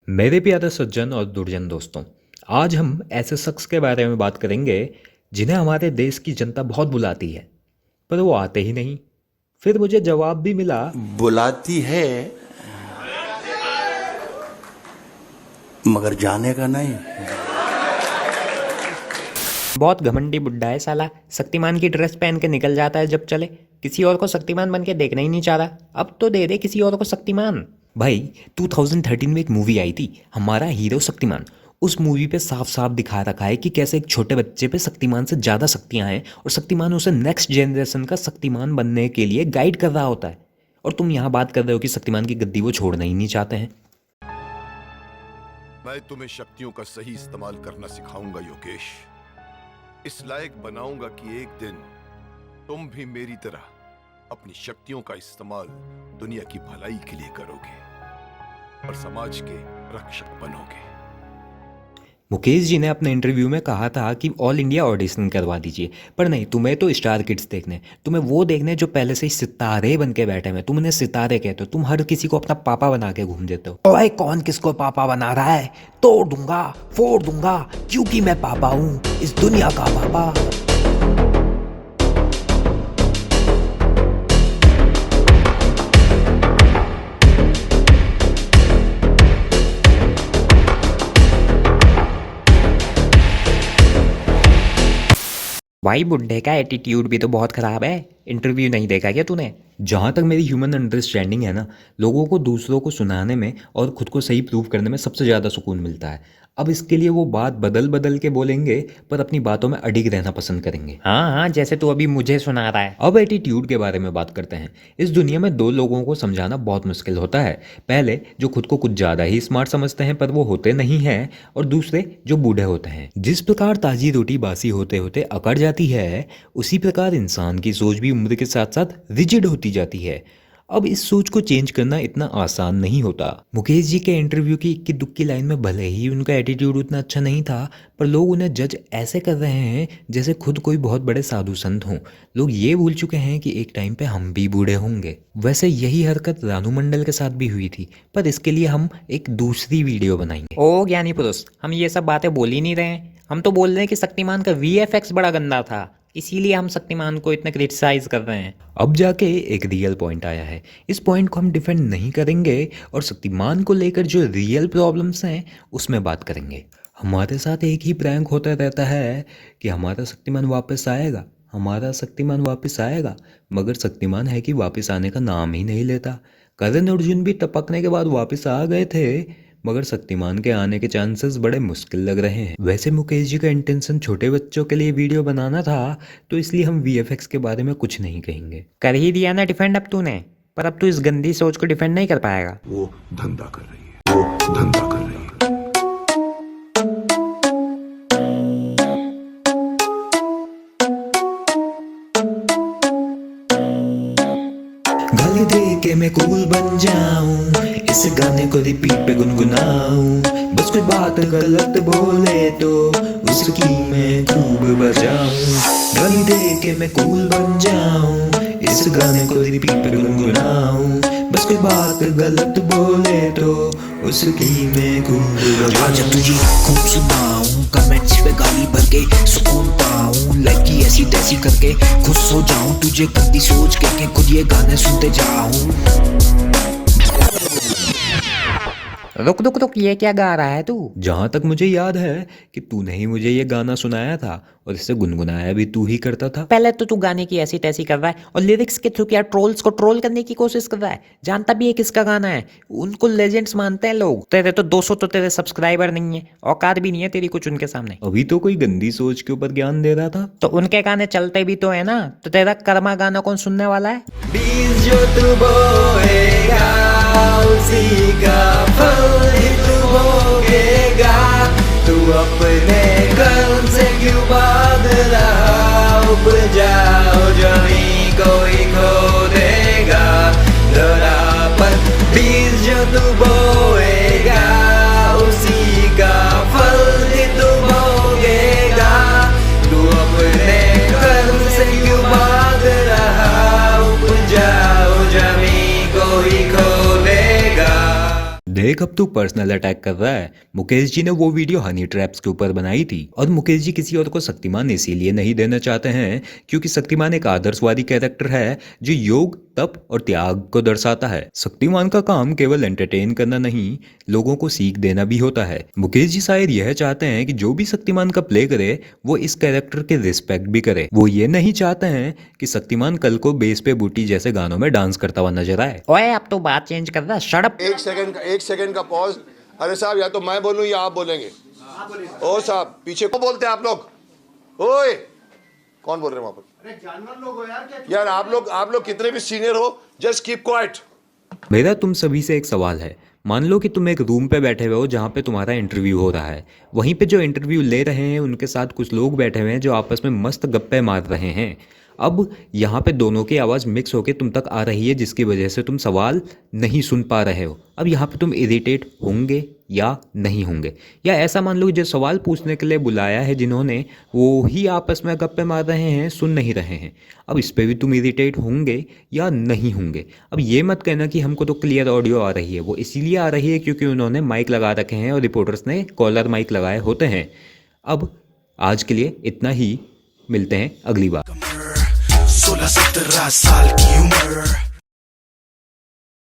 मेरे प्यारे सज्जन और दुर्जन दोस्तों, आज हम ऐसे शख्स के बारे में बात करेंगे जिन्हें हमारे देश की जनता बहुत बुलाती है, पर वो आते ही नहीं। फिर मुझे जवाब भी मिला, बुलाती है मगर जाने का नहीं। बहुत घमंडी बुड्ढा है साला। शक्तिमान की ड्रेस पहन के निकल जाता है जब चले। किसी और को शक्तिमान बन के देखना ही नहीं चाह रहा। अब तो दे दे किसी और को शक्तिमान। भाई 2013 में एक मूवी आई थी, हमारा हीरो शक्तिमान। उस मूवी पे साफ साफ दिखा रखा है कि कैसे एक छोटे बच्चे पे शक्तिमान से ज़्यादा शक्तियाँ हैं और शक्तिमान उसे नेक्स्ट जनरेशन का शक्तिमान बनने के लिए गाइड कर रहा होता है। और तुम यहाँ बात कर रहे हो कि शक्तिमान की गद्दी वो छोड़ना ही नहीं चाहते हैं। मैं तुम्हें शक्तियों का सही इस्तेमाल करना सिखाऊंगा योगेश। इस लायक बनाऊंगा कि एक दिन तुम भी मेरी तरह अपनी शक्तियों का इस्तेमाल दुनिया की भलाई के लिए करोगे और समाज के रक्षक बनोगे। मुकेश जी ने अपने इंटरव्यू में कहा था कि ऑल इंडिया ऑडिशन करवा दीजिए, पर नहीं, तुम्हें तो स्टार किड्स देखने, तुम्हें वो देखने जो पहले से ही सितारे बन के बैठे हैं। तुम उन्हें सितारे कहते हो, तुम हर किसी को अपना पापा बना के घूम देते हो। ओए कौन किसको पापा बना रहा है? तोड़ दूंगा, फोड़ दूंगा, क्योंकि मैं पापा हूँ, इस दुनिया का पापा। भाई बुड्ढे का एटीट्यूड भी तो बहुत खराब है। इंटरव्यू नहीं देखा क्या तूने? जहाँ तक मेरी ह्यूमन अंडरस्टैंडिंग है ना, लोगों को दूसरों को सुनाने में और खुद को सही प्रूव करने में सबसे ज़्यादा सुकून मिलता है। अब इसके लिए वो बात बदल बदल के बोलेंगे, पर अपनी बातों में अडिग रहना पसंद करेंगे। हाँ, जैसे तू अभी मुझे सुना रहा है। अब एटीट्यूड के बारे में बात करते हैं। इस दुनिया में दो लोगों को समझाना बहुत मुश्किल होता है। पहले जो खुद को कुछ ज़्यादा ही स्मार्ट समझते हैं पर वो होते नहीं हैं, और दूसरे जो बूढ़े होते हैं। जिस प्रकार ताज़ी रोटी बासी होते होते अकड़ जाती है, उसी प्रकार इंसान की सोच भी उम्र के साथ साथ रिजिड होती जाती है। अब इस सोच को चेंज करना इतना आसान नहीं होता। मुकेश जी के इंटरव्यू की इक्की दुक्की लाइन में भले ही उनका एटीट्यूड उतना अच्छा नहीं था, पर लोग उन्हें जज ऐसे कर रहे हैं जैसे खुद कोई बहुत बड़े साधु संत हों। लोग ये भूल चुके हैं कि एक टाइम पे हम भी बूढ़े होंगे। वैसे यही हरकत रानू मंडल के साथ भी हुई थी, पर इसके लिए हम एक दूसरी वीडियो बनाएंगे। ओ ज्ञानी पुरुष, हम ये सब बातें बोल ही नहीं रहे हैं। हम तो बोल रहे हैं कि शक्तिमान का VFX बड़ा गंदा था, इसीलिए हम शक्तिमान को इतना क्रिटिसाइज कर रहे हैं। अब जाके एक रियल पॉइंट आया है। इस पॉइंट को हम डिफेंड नहीं करेंगे और शक्तिमान को लेकर जो रियल प्रॉब्लम्स हैं उसमें बात करेंगे। हमारे साथ एक ही प्रैंक होता रहता है कि हमारा शक्तिमान वापस आएगा, हमारा शक्तिमान वापस आएगा, मगर शक्तिमान है कि वापस आने का नाम ही नहीं लेता। करण अर्जुन भी टपकने के बाद वापस आ गए थे, मगर शक्तिमान के आने के चांसेस बड़े मुश्किल लग रहे हैं। वैसे मुकेश जी का इंटेंशन छोटे बच्चों के लिए वीडियो बनाना था, तो इसलिए हम VFX के बारे में कुछ नहीं कहेंगे। कर ही दिया ना डिफेंड अब तूने, पर अब तू इस गंदी सोच को डिफेंड नहीं कर पाएगा। वो धंधा कर रही है, वो धंधा कर रही है। गाली दे के मैं कूल बन जाऊं, इस गाने को रिपीट पे गुनगुनाऊं, बस कोई बात गलत बोले तो उसकी मैं खूब बजाऊं। गाली दे के मैं कूल बन जाऊं, इस गाने को रिपीट पे गुनगुनाऊं, बस कोई बात गलत बोले तो उसकी मैं खूब बजाऊं। जब तुझे खूब सुनाऊं, कमेंट्स पे गाली भर के सुकून पाऊं, लाइक की ऐसी तैसी करके खुश हो जाऊं, तुझे गंदी सोच के खुद ये गाने सुनते जाऊं। रुक रुक रुक, ये क्या गा रहा है तू? जहाँ तक मुझे याद है कि तूने ही मुझे ये गाना सुनाया था और इसे गुनगुनाया भी तू ही करता था। पहले तो तू गाने की ऐसी तैसी कर रहा है और लिरिक्स के थ्रू क्या ट्रोल्स को ट्रोल करने की कोशिश कर रहा है। जानता भी है किसका गाना है, उनको लेजेंड्स मानते हैं लोग। तेरे तो 200 तो तेरे सब्सक्राइबर नहीं है, औकात भी नहीं है तेरी कुछ उनके सामने। अभी तो कोई गंदी सोच के ऊपर ज्ञान दे रहा था। तो उनके गाने चलते भी तो है ना, तो तेरा कर्मा गाना कौन सुनने वाला है? बीज जो तू बोएगा उसी का फल ही तू भोगेगा, तू अपने कर्म से क्यों बांध रहा, उपजाओ जमी कोई खो देगा, लड़ा पर बीज जो तू बोएगा उसी का फल ही तू भोगेगा, तू अपने कर्म से क्यों बांध रहा, उपजाओ जमी कोई खो देगा। देख अब तू पर्सनल अटैक कर रहा है। मुकेश जी ने वो वीडियो हनी ट्रैप्स के ऊपर बनाई थी और मुकेश जी किसी और को शक्तिमान इसीलिए नहीं देना चाहते हैं क्योंकि शक्तिमान एक आदर्शवादी कैरेक्टर है जो योग, तप और त्याग को दर्शाता है। शक्तिमान का काम केवल एंटरटेन करना नहीं, लोगों को सीख देना भी होता है। मुकेश जी शायद यह चाहते हैं कि जो भी शक्तिमान का प्ले करे वो इस कैरेक्टर के रिस्पेक्ट भी करे। वो ये नहीं चाहते हैं कि शक्तिमान कल को बेस पे बूटी जैसे गानों में डांस करता हुआ नजर आए। ओए अब तो बात चेंज कर रहा, शट अप। एक सेकंड का पॉज। अरे साहब, या तो मैं बोलूं या आप बोलेंगे। ओ साहब, पीछे को बोलते हैं आप लोग? ओए, कौन बोल रहे हैं वहां पर? अरे जानवर लोग हो यार आप लोग कितने भी सीनियर हो, जस्ट कीप क्वाइट। मेरा तुम सभी से एक सवाल है। मान लो कि तुम एक रूम पे बैठे हुए हो जहाँ पे तुम्हारा इंटरव्यू हो रहा है। वहीं पे जो इंटरव्यू ले रहे हैं उनके साथ कुछ लोग बैठे हुए हैं जो आपस में मस्त गप्पे मार रहे हैं। अब यहाँ पे दोनों की आवाज़ मिक्स होके तुम तक आ रही है जिसकी वजह से तुम सवाल नहीं सुन पा रहे हो। अब यहाँ पे तुम इरिटेट होंगे या नहीं होंगे? या ऐसा मान लो कि जो सवाल पूछने के लिए बुलाया है जिन्होंने, वो ही आपस में गप्पे मार रहे हैं, सुन नहीं रहे हैं। अब इस पे भी तुम इरिटेट होंगे या नहीं होंगे? अब ये मत कहना कि हमको तो क्लियर ऑडियो आ रही है। वो इसीलिए आ रही है क्योंकि उन्होंने माइक लगा रखे हैं और रिपोर्टर्स ने कॉलर माइक लगाए होते हैं। अब आज के लिए इतना ही, मिलते हैं अगली बार। 16-17 साल की उम्र